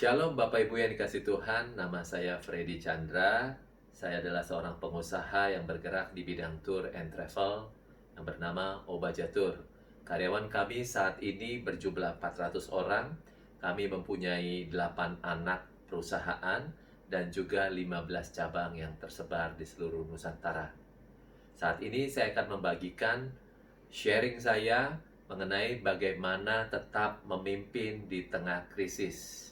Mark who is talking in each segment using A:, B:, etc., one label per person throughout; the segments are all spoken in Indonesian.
A: Shalom Bapak Ibu yang dikasih Tuhan, nama saya Freddy Chandra. Saya adalah seorang pengusaha yang bergerak di bidang tour and travel yang bernama Obaja Tour. Karyawan kami saat ini berjumlah 400 orang. Kami mempunyai 8 anak perusahaan dan juga 15 cabang yang tersebar di seluruh Nusantara. Saat ini saya akan membagikan sharing saya mengenai bagaimana tetap memimpin di tengah krisis.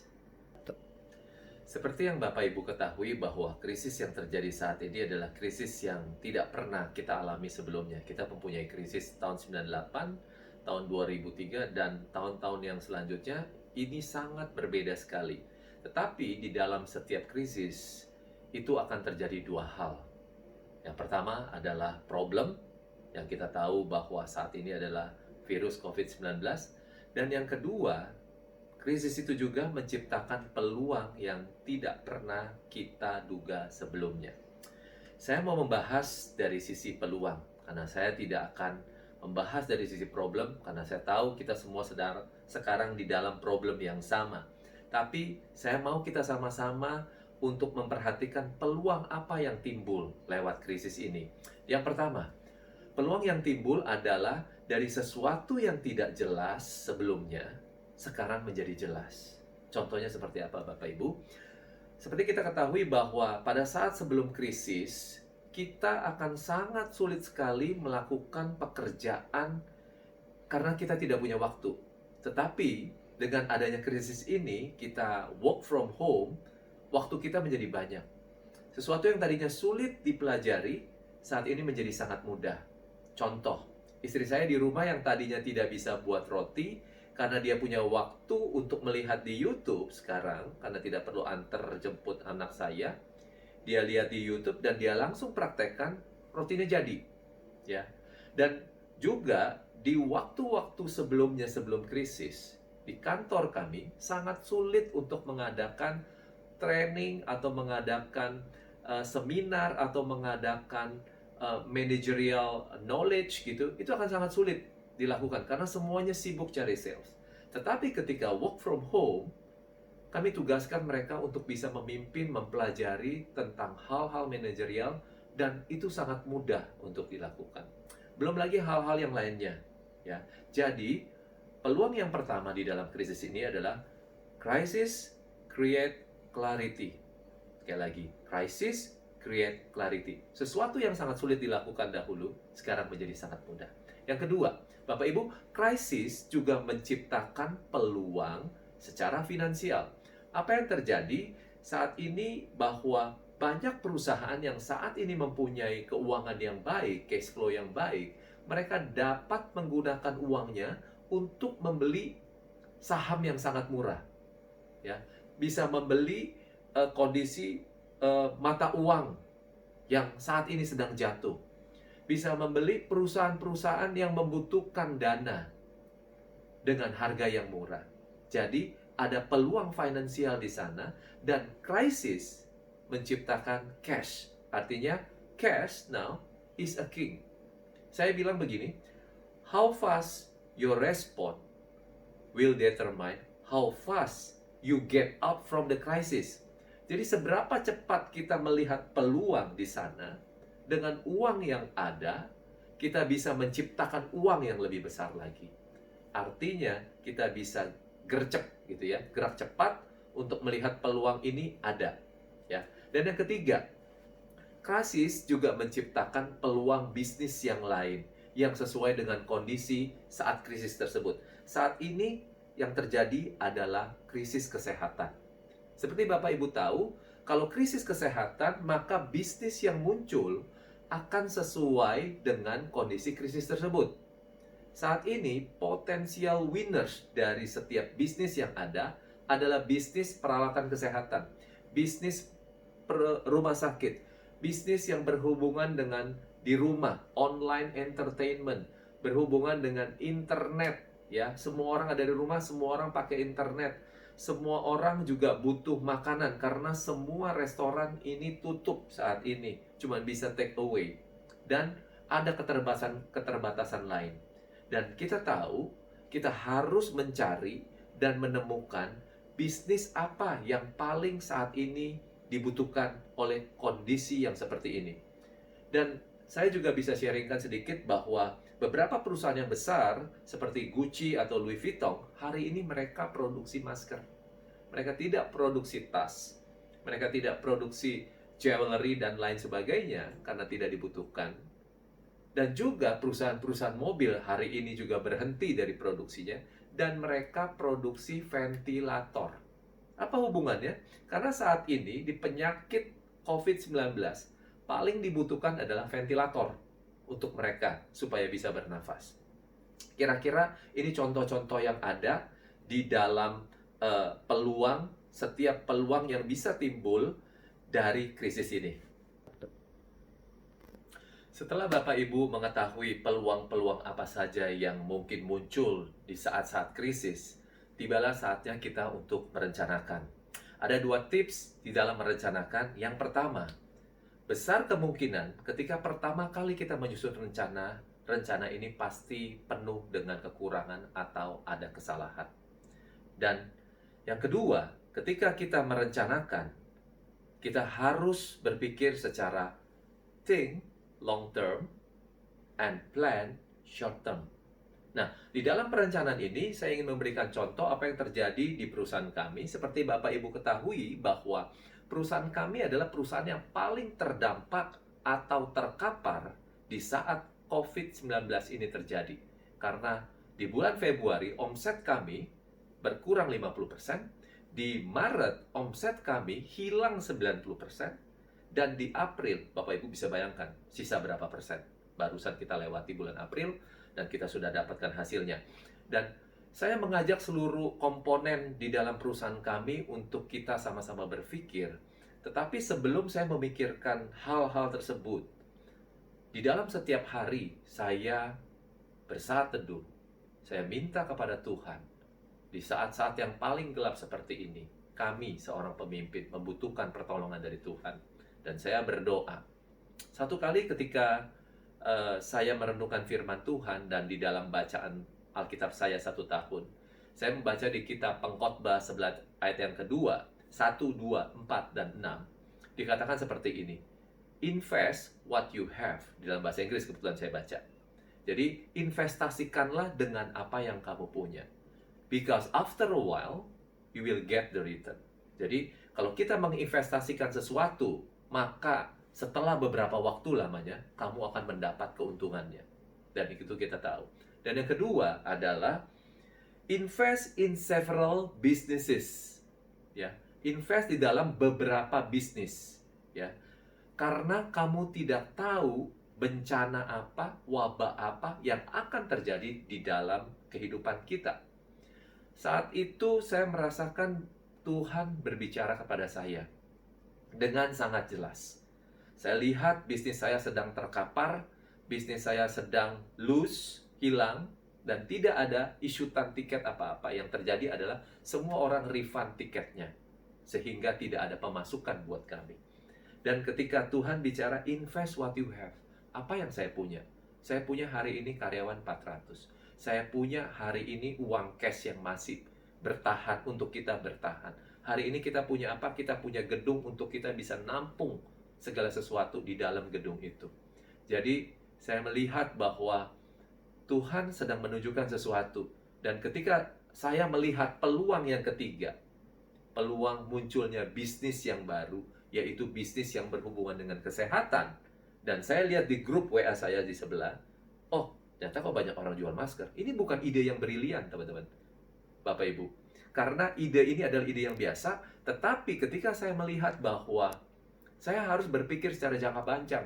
A: Seperti yang Bapak Ibu ketahui bahwa krisis yang terjadi saat ini adalah krisis yang tidak pernah kita alami sebelumnya. Kita mempunyai krisis tahun 98, tahun 2003, dan tahun-tahun yang selanjutnya. Ini sangat berbeda sekali. Tetapi di dalam setiap krisis, itu akan terjadi dua hal. Yang pertama adalah problem, yang kita tahu bahwa saat ini adalah virus COVID-19. Dan yang kedua, krisis itu juga menciptakan peluang yang tidak pernah kita duga sebelumnya. Saya mau membahas dari sisi peluang, karena saya tidak akan membahas dari sisi problem, karena saya tahu kita semua sekarang di dalam problem yang sama. Tapi saya mau kita sama-sama untuk memperhatikan peluang apa yang timbul lewat krisis ini. Yang pertama, peluang yang timbul adalah dari sesuatu yang tidak jelas sebelumnya, sekarang menjadi jelas. Contohnya seperti apa Bapak Ibu? Seperti kita ketahui bahwa pada saat sebelum krisis, kita akan sangat sulit sekali melakukan pekerjaan karena kita tidak punya waktu. Tetapi dengan adanya krisis ini, kita work from home, waktu kita menjadi banyak. Sesuatu yang tadinya sulit dipelajari, saat ini menjadi sangat mudah. Contoh, istri saya di rumah yang tadinya tidak bisa buat roti, karena dia punya waktu untuk melihat di YouTube sekarang, karena tidak perlu antar jemput anak saya, dia lihat di YouTube dan dia langsung praktekkan, rotinya jadi. Ya. Dan juga di waktu-waktu sebelumnya, sebelum krisis, di kantor kami sangat sulit untuk mengadakan training atau mengadakan seminar atau mengadakan managerial knowledge gitu, itu akan sangat sulit dilakukan karena semuanya sibuk cari sales. Tetapi ketika work from home, kami tugaskan mereka untuk bisa memimpin, mempelajari tentang hal-hal manajerial, dan itu sangat mudah untuk dilakukan. Belum lagi hal-hal yang lainnya. Ya, jadi peluang yang pertama di dalam krisis ini adalah crisis create clarity. Sekali lagi, crisis create clarity. Sesuatu yang sangat sulit dilakukan dahulu, sekarang menjadi sangat mudah. Yang kedua, Bapak Ibu, krisis juga menciptakan peluang secara finansial. Apa yang terjadi saat ini bahwa banyak perusahaan yang saat ini mempunyai keuangan yang baik, cash flow yang baik, mereka dapat menggunakan uangnya untuk membeli saham yang sangat murah. Ya, bisa membeli kondisi mata uang yang saat ini sedang jatuh. Bisa membeli perusahaan-perusahaan yang membutuhkan dana dengan harga yang murah. Jadi ada peluang finansial di sana, dan krisis menciptakan cash. Artinya cash now is a king. Saya bilang begini, how fast your respond will determine how fast you get out from the crisis. Jadi seberapa cepat kita melihat peluang di sana, dengan uang yang ada, kita bisa menciptakan uang yang lebih besar lagi. Artinya kita bisa gercep gitu ya, gerak cepat untuk melihat peluang ini ada. Ya. Dan yang ketiga, krisis juga menciptakan peluang bisnis yang lain yang sesuai dengan kondisi saat krisis tersebut. Saat ini yang terjadi adalah krisis kesehatan. Seperti Bapak Ibu tahu, kalau krisis kesehatan, maka bisnis yang muncul akan sesuai dengan kondisi krisis tersebut. Saat ini, potensial winners dari setiap bisnis yang ada adalah bisnis peralatan kesehatan, bisnis rumah sakit, bisnis yang berhubungan dengan di rumah, online entertainment, berhubungan dengan internet. Ya, semua orang ada di rumah, semua orang pakai internet. Semua orang juga butuh makanan karena semua restoran ini tutup saat ini, cuma bisa take away. Dan ada keterbatasan lain. Dan kita tahu, kita harus mencari dan menemukan bisnis apa yang paling saat ini dibutuhkan oleh kondisi yang seperti ini. Dan saya juga bisa sharingkan sedikit bahwa beberapa perusahaan yang besar seperti Gucci atau Louis Vuitton, hari ini mereka produksi masker. Mereka tidak produksi tas. Mereka tidak produksi jewelry dan lain sebagainya karena tidak dibutuhkan. Dan juga perusahaan-perusahaan mobil hari ini juga berhenti dari produksinya dan mereka produksi ventilator. Apa hubungannya? Karena saat ini di penyakit COVID-19 paling dibutuhkan adalah ventilator untuk mereka supaya bisa bernafas. Kira-kira ini contoh-contoh yang ada di dalam setiap peluang yang bisa timbul dari krisis ini. Setelah Bapak Ibu mengetahui peluang-peluang apa saja yang mungkin muncul di saat-saat krisis, tibalah saatnya kita untuk merencanakan. Ada 2 tips di dalam merencanakan. Yang pertama, besar kemungkinan ketika pertama kali kita menyusun rencana ini pasti penuh dengan kekurangan atau ada kesalahan. Dan yang kedua, ketika kita merencanakan, kita harus berpikir secara think long term and plan short term. Nah, di dalam perencanaan ini saya ingin memberikan contoh apa yang terjadi di perusahaan kami. Seperti Bapak Ibu ketahui bahwa perusahaan kami adalah perusahaan yang paling terdampak atau terkapar di saat COVID-19 ini terjadi. Karena di bulan Februari omset kami berkurang 50%, di Maret omset kami hilang 90%, dan di April, Bapak Ibu bisa bayangkan, sisa berapa persen. Barusan kita lewati bulan April, dan kita sudah dapatkan hasilnya. Dan saya mengajak seluruh komponen di dalam perusahaan kami untuk kita sama-sama berpikir. Tetapi sebelum saya memikirkan hal-hal tersebut, di dalam setiap hari saya bersaat teduh. Saya minta kepada Tuhan, di saat-saat yang paling gelap seperti ini, kami seorang pemimpin membutuhkan pertolongan dari Tuhan. Dan saya berdoa. Satu kali ketika saya merenungkan firman Tuhan dan di dalam bacaan Alkitab saya 1 tahun, saya membaca di kitab Pengkhotbah 11 ayat yang kedua, 1, 2, 4, dan 6. Dikatakan seperti ini. Invest what you have. Di dalam bahasa Inggris kebetulan saya baca. Jadi, investasikanlah dengan apa yang kamu punya. Because after a while, you will get the return. Jadi, kalau kita menginvestasikan sesuatu, maka setelah beberapa waktu lamanya, kamu akan mendapat keuntungannya. Dan itu kita tahu. Dan yang kedua adalah invest in several businesses. Ya, invest di dalam beberapa bisnis. Ya, karena kamu tidak tahu bencana apa, wabah apa yang akan terjadi di dalam kehidupan kita. Saat itu saya merasakan Tuhan berbicara kepada saya dengan sangat jelas. Saya lihat bisnis saya sedang terkapar, bisnis saya sedang loose, hilang, dan tidak ada isutan tiket apa-apa. Yang terjadi adalah semua orang refund tiketnya, sehingga tidak ada pemasukan buat kami. Dan ketika Tuhan bicara invest what you have, apa yang saya punya? Saya punya hari ini karyawan 400. Saya punya hari ini uang cash yang masih bertahan untuk kita bertahan. Hari ini kita punya apa? Kita punya gedung untuk kita bisa nampung segala sesuatu di dalam gedung itu. Jadi, saya melihat bahwa Tuhan sedang menunjukkan sesuatu. Dan ketika saya melihat peluang yang ketiga, peluang munculnya bisnis yang baru, yaitu bisnis yang berhubungan dengan kesehatan. Dan saya lihat di grup WA saya di sebelah, oh, ternyata kok banyak orang jual masker. Ini bukan ide yang brilian, teman-teman. Bapak Ibu. Karena ide ini adalah ide yang biasa, tetapi ketika saya melihat bahwa saya harus berpikir secara jangka panjang.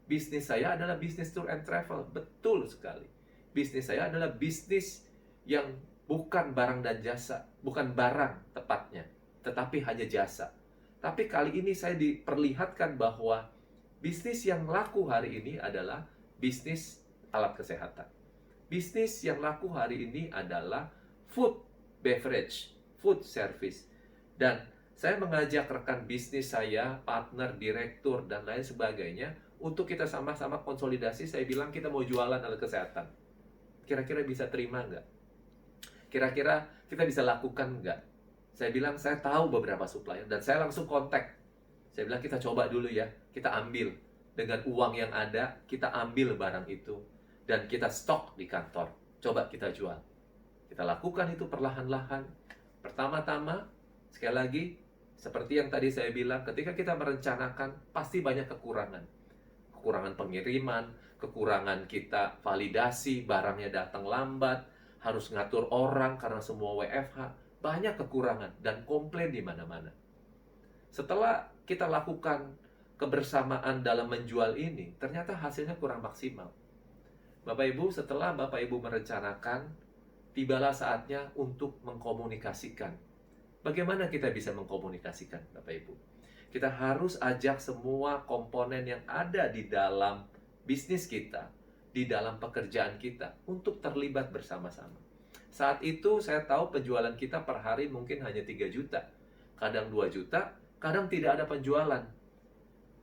A: Bisnis saya adalah bisnis tour and travel. Betul sekali. Bisnis saya adalah bisnis yang bukan barang dan jasa. Bukan barang tepatnya, tetapi hanya jasa. Tapi kali ini saya diperlihatkan bahwa bisnis yang laku hari ini adalah bisnis alat kesehatan. Bisnis yang laku hari ini adalah food beverage, food service. Dan saya mengajak rekan bisnis saya, partner, direktur, dan lain sebagainya untuk kita sama-sama konsolidasi. Saya bilang kita mau jualan alat kesehatan. Kira-kira bisa terima nggak? Kira-kira kita bisa lakukan nggak? Saya bilang, saya tahu beberapa supplier, dan saya langsung kontak. Saya bilang, kita coba dulu ya, kita ambil. Dengan uang yang ada, kita ambil barang itu, dan kita stok di kantor. Coba kita jual. Kita lakukan itu perlahan-lahan. Pertama-tama, sekali lagi, seperti yang tadi saya bilang, ketika kita merencanakan, pasti banyak kekurangan. Kekurangan pengiriman, kekurangan kita validasi, barangnya datang lambat, harus ngatur orang karena semua WFH. Banyak kekurangan dan komplain di mana-mana. Setelah kita lakukan kebersamaan dalam menjual ini, ternyata hasilnya kurang maksimal. Bapak Ibu, setelah Bapak Ibu merencanakan, tibalah saatnya untuk mengkomunikasikan. Bagaimana kita bisa mengkomunikasikan, Bapak Ibu? Kita harus ajak semua komponen yang ada di dalam bisnis kita, di dalam pekerjaan kita, untuk terlibat bersama-sama. Saat itu saya tahu penjualan kita per hari mungkin hanya 3 juta. Kadang 2 juta, kadang tidak ada penjualan.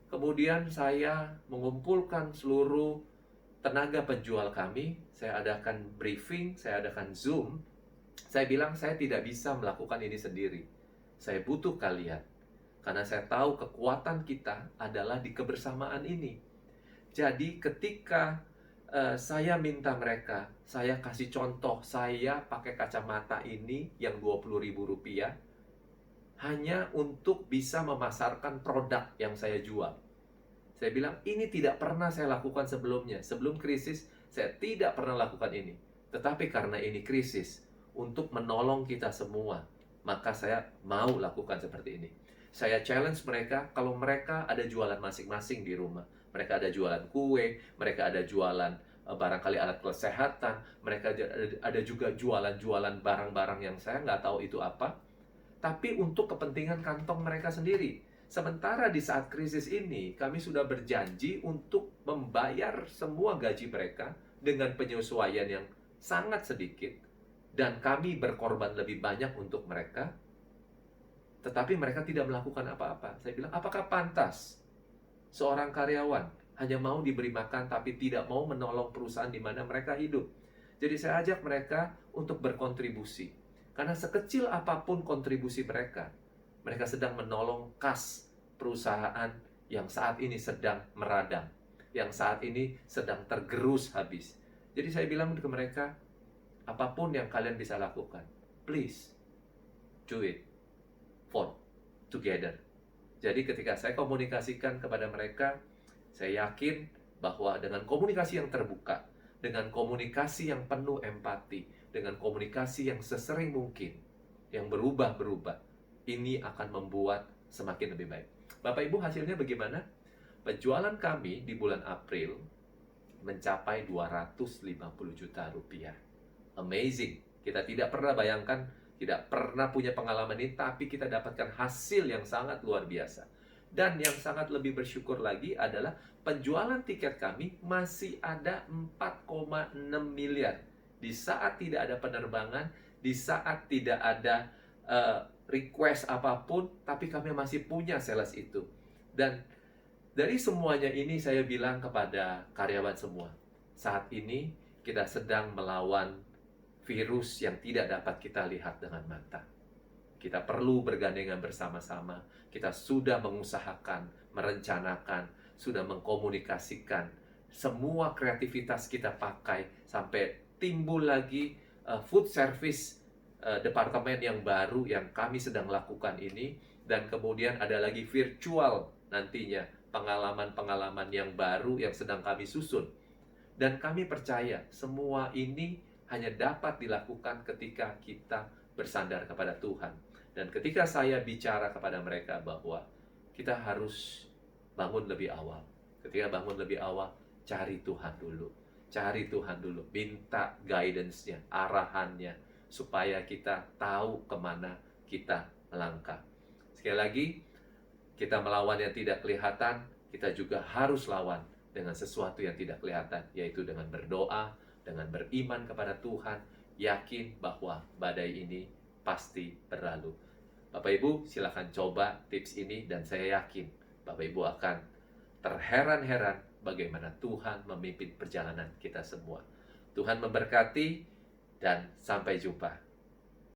A: Kemudian saya mengumpulkan seluruh tenaga penjual kami. Saya adakan briefing, saya adakan Zoom. Saya bilang saya tidak bisa melakukan ini sendiri. Saya butuh kalian. Karena saya tahu kekuatan kita adalah di kebersamaan ini. Jadi ketika saya minta mereka, saya kasih contoh, saya pakai kacamata ini yang Rp20.000 hanya untuk bisa memasarkan produk yang saya jual. Saya bilang, ini tidak pernah saya lakukan sebelumnya. Sebelum krisis, saya tidak pernah lakukan ini. Tetapi karena ini krisis, untuk menolong kita semua, maka saya mau lakukan seperti ini. Saya challenge mereka, kalau mereka ada jualan masing-masing di rumah. Mereka ada jualan kue, mereka ada jualan barangkali alat kesehatan, mereka ada juga jualan-jualan barang-barang yang saya nggak tahu itu apa, tapi untuk kepentingan kantong mereka sendiri. Sementara di saat krisis ini, kami sudah berjanji untuk membayar semua gaji mereka dengan penyesuaian yang sangat sedikit, dan kami berkorban lebih banyak untuk mereka, tetapi mereka tidak melakukan apa-apa. Saya bilang, apakah pantas seorang karyawan hanya mau diberi makan tapi tidak mau menolong perusahaan di mana mereka hidup? Jadi saya ajak mereka untuk berkontribusi. Karena sekecil apapun kontribusi mereka, mereka sedang menolong kas perusahaan yang saat ini sedang meradang, yang saat ini sedang tergerus habis. Jadi saya bilang ke mereka, apapun yang kalian bisa lakukan, please do it for together. Jadi ketika saya komunikasikan kepada mereka, saya yakin bahwa dengan komunikasi yang terbuka, dengan komunikasi yang penuh empati, dengan komunikasi yang sesering mungkin, yang berubah-berubah, ini akan membuat semakin lebih baik. Bapak Ibu, hasilnya bagaimana? Penjualan kami di bulan April mencapai Rp250 juta. Amazing. Kita tidak pernah bayangkan, tidak pernah punya pengalaman ini, tapi kita dapatkan hasil yang sangat luar biasa. Dan yang sangat lebih bersyukur lagi adalah penjualan tiket kami masih ada 4,6 miliar. Di saat tidak ada penerbangan, di saat tidak ada request apapun, tapi kami masih punya sales itu. Dan dari semuanya ini saya bilang kepada karyawan semua, saat ini kita sedang melawan virus yang tidak dapat kita lihat dengan mata. Kita perlu bergandengan bersama-sama. Kita sudah mengusahakan, merencanakan, sudah mengkomunikasikan. Semua kreativitas kita pakai sampai timbul lagi food service departemen yang baru yang kami sedang lakukan ini. Dan kemudian ada lagi virtual nantinya, pengalaman-pengalaman yang baru yang sedang kami susun. Dan kami percaya semua ini hanya dapat dilakukan ketika kita bersandar kepada Tuhan. Dan ketika saya bicara kepada mereka bahwa kita harus bangun lebih awal. Ketika bangun lebih awal, cari Tuhan dulu. Cari Tuhan dulu. Minta guidance-nya, arahannya, supaya kita tahu kemana kita melangkah. Sekali lagi, kita melawan yang tidak kelihatan, kita juga harus lawan dengan sesuatu yang tidak kelihatan, yaitu dengan berdoa, dengan beriman kepada Tuhan, yakin bahwa badai ini pasti berlalu. Bapak Ibu, silakan coba tips ini dan saya yakin Bapak Ibu akan terheran-heran bagaimana Tuhan memimpin perjalanan kita semua. Tuhan memberkati dan sampai jumpa.